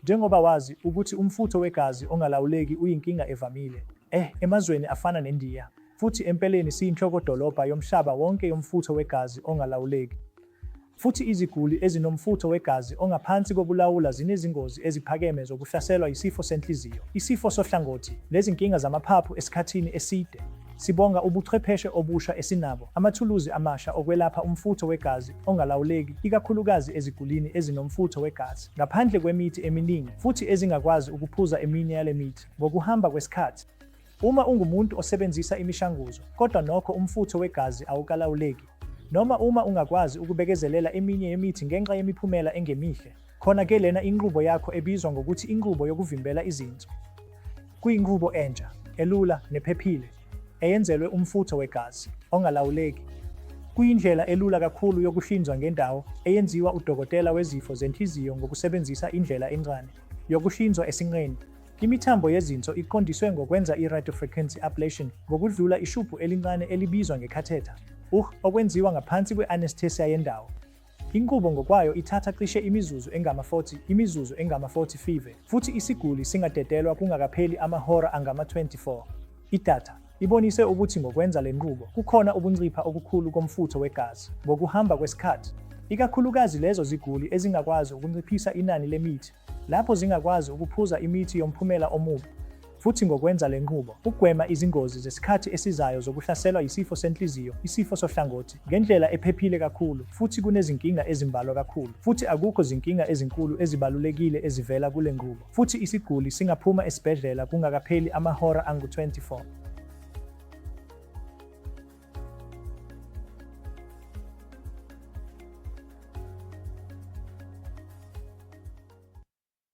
Njengoba wazi ukuthi umfutho wegazi ongalawuleki uyinkinga evamile, emazweni afana neNdiya, futhi empeleni siyinhlokodolobha yomhlaba wonke yomfutho wegazi ongalawuleki. Futhi iziguli ezinomfutho wegazi ongaphansi kokulawula zinezingozi eziphakeme zokuhlaselwa yisifo senhliziyo, isifo sohlangothi, nezinkinga zamaphaphu esikhathini eside. Sibonga ubuchwepheshe obusha esinabo, amathuluzi amasha okwelapha umfutho wegazi ongalawuleki, ikakhulukazi ezigulini ezinomfutho wegazi ngaphandle kwemithi eminingi futhi ezingakwazi ukuphuza eminye yale mithi ngokuhamba kwesikhathi. Uma ungumuntu osebenzisa imishanguzo, kodwa nokho umfutho wegazi awukalawuleki, noma uma ungakwazi ukubekezelela eminye yemithi ngenxa yemiphumela engemihle, khona-ke lena inqubo yakho ebizwa ngokuthi inqubo yokuvimbela izinso. Kuyinqubo entsha, elula nephephile, eyenzelwe umfutho wegazi ongalawuleki. Kuyindlela elula kakhulu yokuhlinzwa ngendawo eyenziwa udokotela wezifo zenhliziyo ngokusebenzisa indlela encane yokuhlinzwa esinqeni. Imithambo yezinso iqondiswe ngokwenza i-radiofrequency ablation ngokudlula ishubhu elincane elibizwa ngekhathetha, okwenziwa ngaphansi kwe-anesthesia yendawo. Inqubo ngokwayo ithatha cishe imizuzu engama-40 five, futhi isiguli singadedelwa kungakapheli amahora angama-24. Idatha ibonise ukuthi ngokwenza le nqubo kukhona ukuncipha okukhulu komfutho wegazi ngokuhamba kwesikhathi, ikakhulukazi lezo ziguli ezingakwazi ukunciphisa inani lemithi lapho zingakwazi ukuphuza imithi yomphumela omubi. Futhi ngokwenza le nqubo, ukugwema izingozi zesikhathi esizayo zokuhlaselwa yisifo senhliziyo, isifo sohlangothi, ngendlela ephephile kakhulu, futhi kunezinkinga ezimbalwa kakhulu, futhi akukho zinkinga ezinkulu ezibalulekile ezivela kule nqubo, futhi isiguli singaphuma esibhedlela kungakapheli amahora angu-24.